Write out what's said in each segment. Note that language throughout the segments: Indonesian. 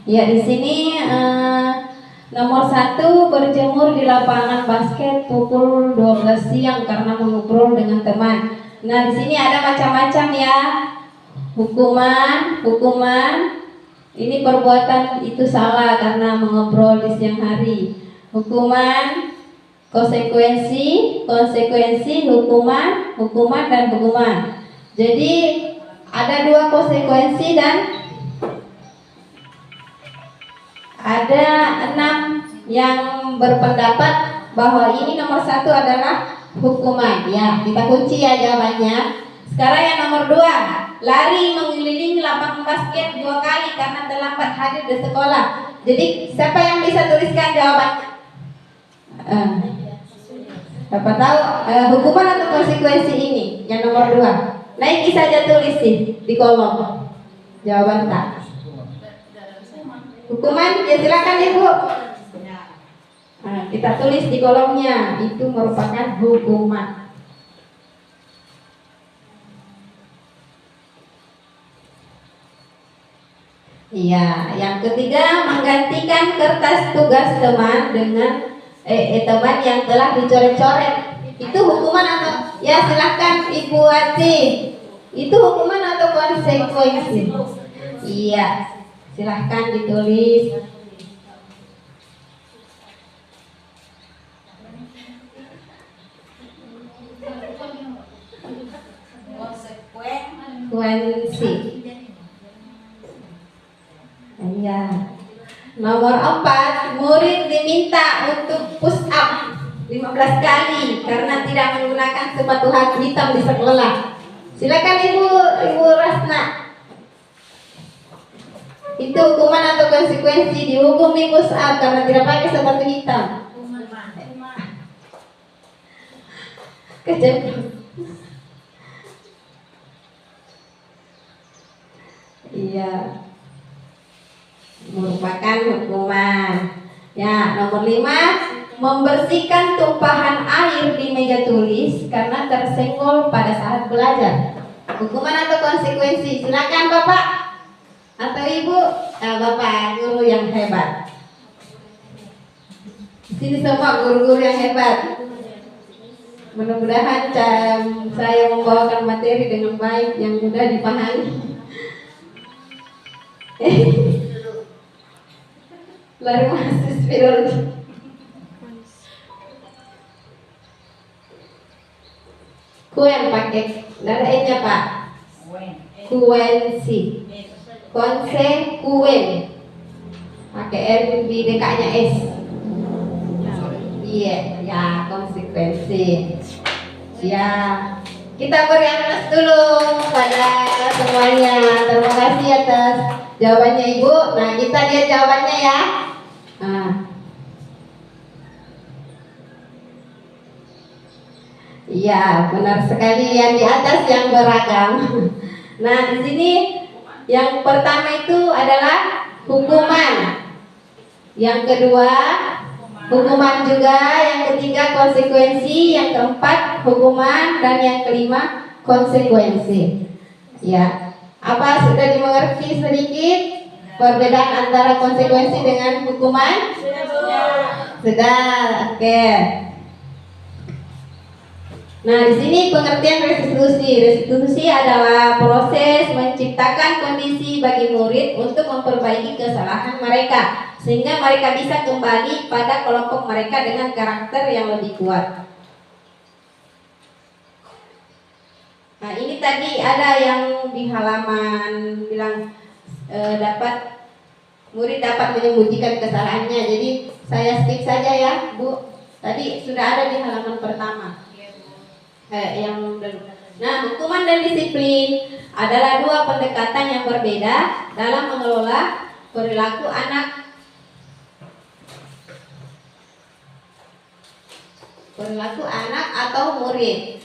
Ya, di sini nomor 1 berjemur di lapangan basket pukul 12 siang karena mengobrol dengan teman. Nah, di sini ada macam-macam ya. Hukuman ini perbuatan itu salah karena mengobrol di siang hari. Hukuman, konsekuensi, hukuman dan hukuman. Jadi ada 2 konsekuensi dan ada 6 yang berpendapat bahwa ini nomor 1 adalah hukuman. Ya, kita kunci ya jawabannya. Sekarang yang nomor 2, lari mengelilingi lapangan basket 2 kali karena terlambat hadir di sekolah. Jadi siapa yang bisa tuliskan jawabannya? Siapa tahu hukuman atau konsekuensi ini? Yang nomor 2. Naiki saja tulis di kolom jawaban tak. Hukuman, ya silakan Ibu. Nah, kita tulis di kolomnya, itu merupakan hukuman. Iya, yang ketiga menggantikan kertas tugas teman dengan teman yang telah dicoret-coret. Itu hukuman atau ya silakan Ibu Ati. Itu hukuman atau konsekuensi? Iya, silahkan ditulis. Konsekuensi. Ya. Nomor 4, murid diminta untuk push up 15 kali karena tidak menggunakan sepatu hitam di sekolah. Silakan Ibu Rasna. Itu hukuman atau konsekuensi? Dihukumi push up karena tidak pakai sepatu hitam. Kejadian. Iya, merupakan hukuman. Ya, nomor 5, membersihkan tumpahan air di meja tulis karena tersenggol pada saat belajar. Hukuman atau konsekuensi? Silakan Bapak atau Ibu. Bapak guru yang hebat. Di sini semua guru-guru yang hebat. Mudah-mudahan saya membawakan materi dengan baik yang mudah dipahami. Lari masuk spirologi. Kuen pakai nggak ada e-nya Pak. Kuensi. Konsekuen. Pakai r di dekatnya s. Iya, ya konsekuensi. Ya. Kita beri aplaus dulu pada semuanya. Terima kasih atas jawabannya Ibu. Nah, kita lihat jawabannya ya. Iya, benar sekali yang di atas yang beragam. Nah, di sini yang pertama itu adalah hukuman. Yang kedua hukuman juga, yang ketiga konsekuensi, yang keempat hukuman, dan yang kelima konsekuensi. Ya, apa sudah dimengerti sedikit perbedaan antara konsekuensi dengan hukuman? Sudah, oke. Nah, di sini pengertian restitusi. Restitusi adalah proses menciptakan kondisi bagi murid untuk memperbaiki kesalahan mereka, sehingga mereka bisa kembali pada kelompok mereka dengan karakter yang lebih kuat. Nah, ini tadi ada yang di halaman bilang murid dapat menyembunyikan kesalahannya. Jadi saya skip saja ya, Bu. Tadi sudah ada di halaman pertama. Nah, hukuman dan disiplin adalah 2 pendekatan yang berbeda dalam mengelola perilaku anak. Perilaku anak atau murid.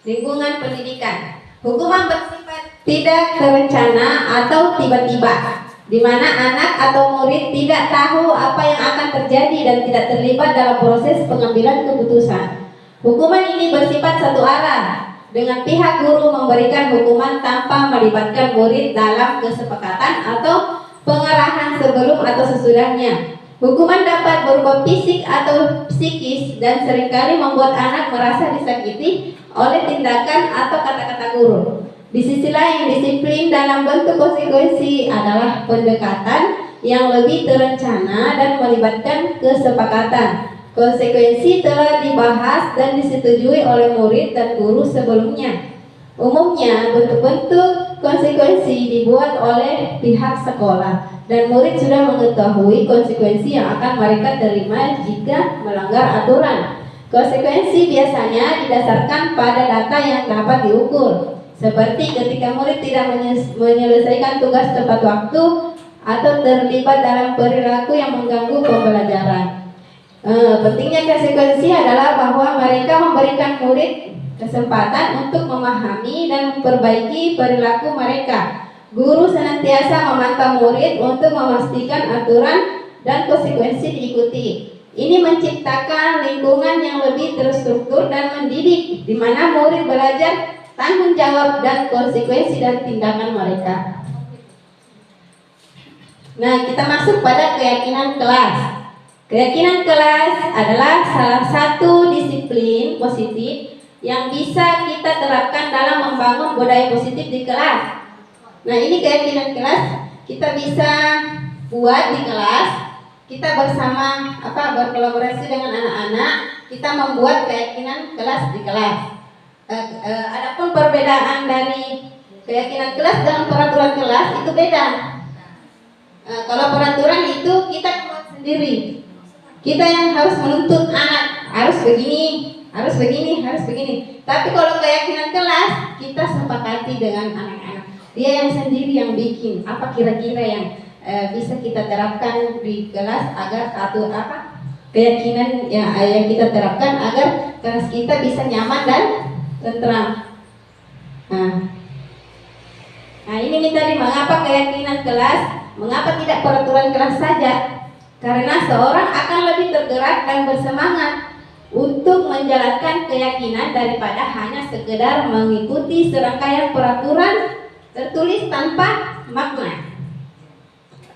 Lingkungan pendidikan. Hukuman bersifat tidak terencana atau tiba-tiba, di mana anak atau murid tidak tahu apa yang akan terjadi dan tidak terlibat dalam proses pengambilan keputusan. Hukuman ini bersifat satu arah, dengan pihak guru memberikan hukuman tanpa melibatkan murid dalam kesepakatan atau pengarahan sebelum atau sesudahnya. Hukuman dapat berupa fisik atau psikis dan seringkali membuat anak merasa disakiti oleh tindakan atau kata-kata guru. Di sisi lain, disiplin dalam bentuk konsekuensi adalah pendekatan yang lebih terencana dan melibatkan kesepakatan. Konsekuensi telah dibahas dan disetujui oleh murid dan guru sebelumnya. Umumnya, bentuk-bentuk konsekuensi dibuat oleh pihak sekolah dan murid sudah mengetahui konsekuensi yang akan mereka terima jika melanggar aturan. Konsekuensi biasanya didasarkan pada data yang dapat diukur, seperti ketika murid tidak menyelesaikan tugas tepat waktu atau terlibat dalam perilaku yang mengganggu pembelajaran. Pentingnya konsekuensi adalah bahwa mereka memberikan murid kesempatan untuk memahami dan memperbaiki perilaku mereka. Guru senantiasa memantau murid untuk memastikan aturan dan konsekuensi diikuti. Ini menciptakan lingkungan yang lebih terstruktur dan mendidik, di mana murid belajar tanggung jawab dan konsekuensi dan tindakan mereka. Nah, kita masuk pada keyakinan kelas. Keyakinan kelas adalah salah satu disiplin positif yang bisa kita terapkan dalam membangun budaya positif di kelas. Nah, ini keyakinan kelas kita bisa buat di kelas. Kita bersama berkolaborasi dengan anak-anak, kita membuat keyakinan kelas di kelas. Adapun perbedaan dari keyakinan kelas dengan peraturan kelas itu beda. Kalau peraturan itu kita buat sendiri. Kita yang harus menuntut anak harus begini, harus begini, harus begini. Tapi kalau keyakinan kelas kita sepakati dengan anak-anak. Dia yang sendiri yang bikin apa kira-kira yang bisa kita terapkan di kelas agar keyakinan yang kita terapkan agar kelas kita bisa nyaman dan tentram. Nah ini tadi mengapa keyakinan kelas, mengapa tidak peraturan kelas saja? Karena seorang akan lebih tergerak dan bersemangat untuk menjalankan keyakinan daripada hanya sekedar mengikuti serangkaian peraturan tertulis tanpa makna.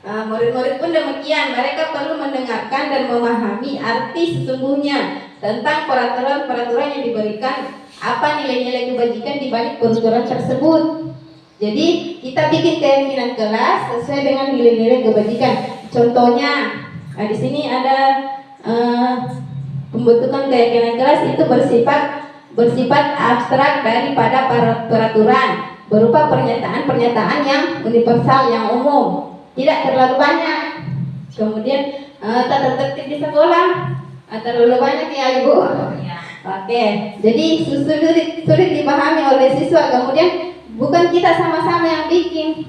Murid-murid pun demikian, mereka perlu mendengarkan dan memahami arti sesungguhnya tentang peraturan-peraturan yang diberikan, apa nilai-nilai kebajikan di balik peraturan tersebut. Jadi kita bikin keyakinan kelas sesuai dengan nilai-nilai kebajikan. Contohnya, di sini ada pembentukan keyakinan kelas itu bersifat abstrak daripada peraturan, berupa pernyataan-pernyataan yang universal, yang umum, tidak terlalu banyak. Kemudian tata tertib di sekolah terlalu banyak ya Ibu. Oke, jadi sulit dipahami oleh siswa. Kemudian bukan kita sama-sama yang bikin,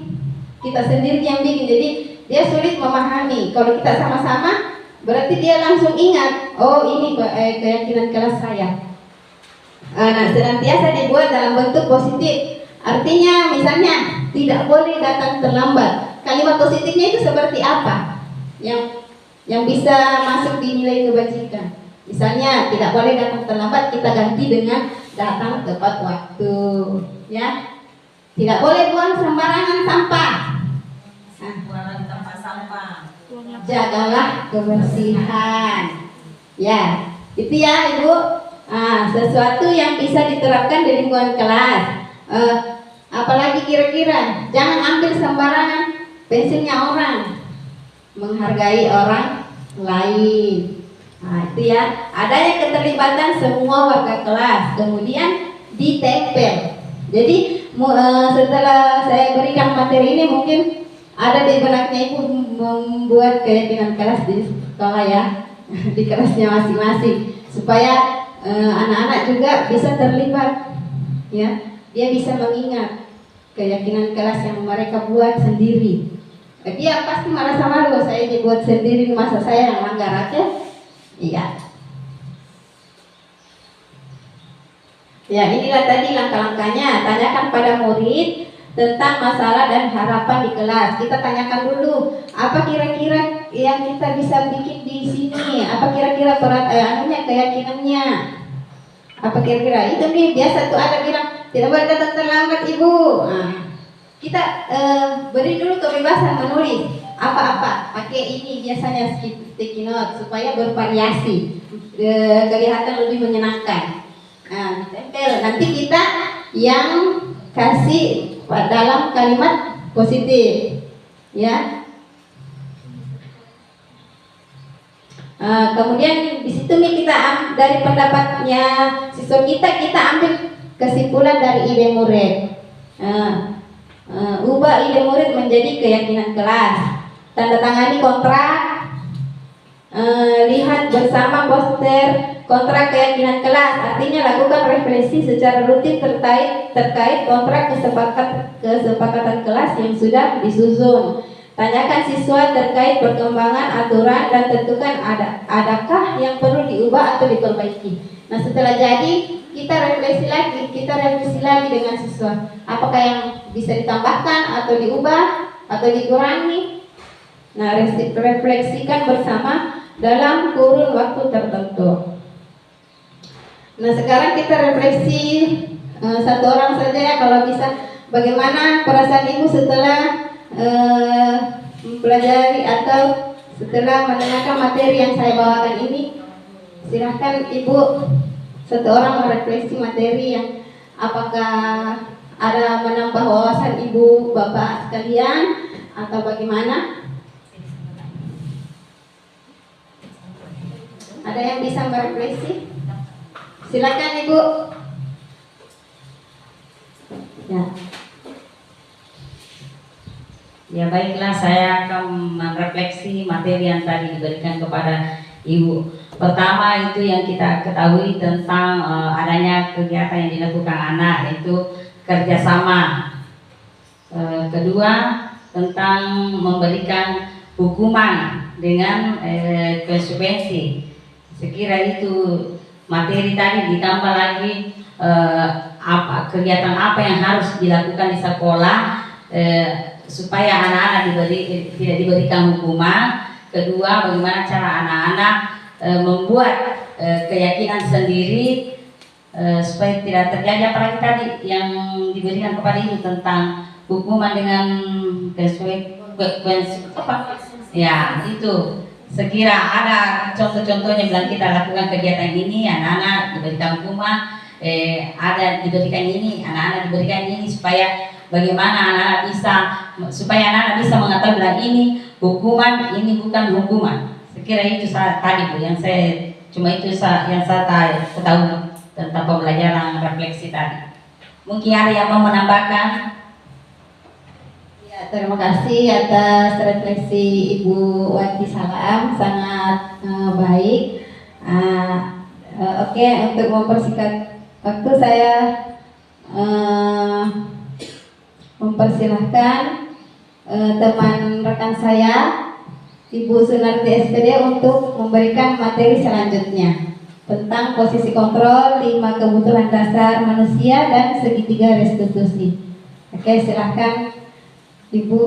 kita sendiri yang bikin, jadi dia sulit memahami. Kalau kita sama-sama berarti dia langsung ingat, oh ini keyakinan kelas saya. Nah, senantiasa dibuat dalam bentuk positif. Artinya misalnya tidak boleh datang terlambat. Kalimat positifnya itu seperti apa? Yang bisa masuk di nilai kebajikan. Misalnya tidak boleh datang terlambat, kita ganti dengan datang tepat waktu, ya. Tidak boleh buang sembarangan sampah. Buang di tempat sampah. Jagalah kebersihan. Ya, itu ya Ibu. Sesuatu yang bisa diterapkan di lingkungan kelas. Apalagi kira-kira jangan ambil sembarangan pensilnya orang, menghargai orang lain. Nah itu ya, adanya keterlibatan semua warga kelas, kemudian ditempel. Jadi setelah saya berikan materi ini, mungkin ada di benaknya Ibu membuat keyakinan kelas di sekolah ya, di kelasnya masing-masing, supaya anak-anak juga bisa terlibat, ya. Dia bisa mengingat keyakinan kelas yang mereka buat sendiri. Dia pasti merasa malu, saya dibuat sendiri, masa saya yang langgar aja? Iya. Ya, inilah tadi langkah-langkahnya. Tanyakan pada murid tentang masalah dan harapan di kelas. Kita tanyakan dulu, apa kira-kira yang kita bisa bikin di sini? Apa kira-kira keyakinannya? Apa kira-kira? Itu nih biasa tuh ada bilang, Tidak boleh datang terlambat Ibu. Nah, kita beri dulu kebebasan menulis apa-apa. Pakai ini biasanya sticky note supaya bervariasi, kelihatan lebih menyenangkan. Nah, ditempel. Nanti kita yang kasih dalam kalimat positif, ya. Kemudian di situ nih kita dari pendapatnya siswa kita ambil kesimpulan dari ide murid. Ubah ide murid menjadi keyakinan kelas. Tanda tangani kontrak. Lihat bersama poster kontrak keyakinan kelas. Artinya lakukan refleksi secara rutin terkait kontrak kesepakatan kelas yang sudah disusun. Tanyakan siswa terkait perkembangan aturan dan tentukan adakah yang perlu diubah atau diperbaiki. Nah, setelah jadi kita revisi lagi dengan siswa. Apakah yang bisa ditambahkan atau diubah atau dikurangi? Nah, refleksikan bersama dalam kurun waktu tertentu. Nah, sekarang kita refleksi satu orang saja ya, kalau bisa. Bagaimana perasaan Ibu setelah mempelajari atau setelah mendengarkan materi yang saya bawakan ini? Silahkan Ibu satu orang merefleksi materi yang apakah ada menambah wawasan Ibu Bapak sekalian atau bagaimana? Ada yang bisa merefleksi? Silakan Ibu. Ya. Ya baiklah, saya akan merefleksi materi yang tadi diberikan kepada Ibu. Pertama itu yang kita ketahui tentang adanya kegiatan yang dilakukan anak, yaitu kerjasama. Kedua tentang memberikan hukuman dengan konsekuensi. Sekira itu materi tadi, ditambah lagi kegiatan apa yang harus dilakukan di sekolah supaya anak-anak tidak diberikan hukuman. Kedua, bagaimana cara anak-anak membuat keyakinan sendiri supaya tidak terjadi apalagi tadi yang diberikan kepada Ibu tentang hukuman dengan konsekuensi apa? Ya, itu. Sekira ada contoh-contohnya bilang kita lakukan kegiatan ini, anak-anak diberikan hukuman, ada diberikan ini, anak-anak diberikan ini supaya bagaimana anak-anak bisa mengetahui bilang ini hukuman, ini bukan hukuman. Sekira itu tadi Bu yang saya yang saya ketahui tentang pembelajaran refleksi tadi. Mungkin ada yang mau menambahkan? Ya, terima kasih atas refleksi Ibu Wati Salam, sangat baik. Oke, untuk mempersingkat waktu saya mempersilahkan teman rekan saya Ibu Sunarti SPD untuk memberikan materi selanjutnya tentang posisi kontrol 5 kebutuhan dasar manusia dan segitiga restitusi. Oke, silahkan Ibu.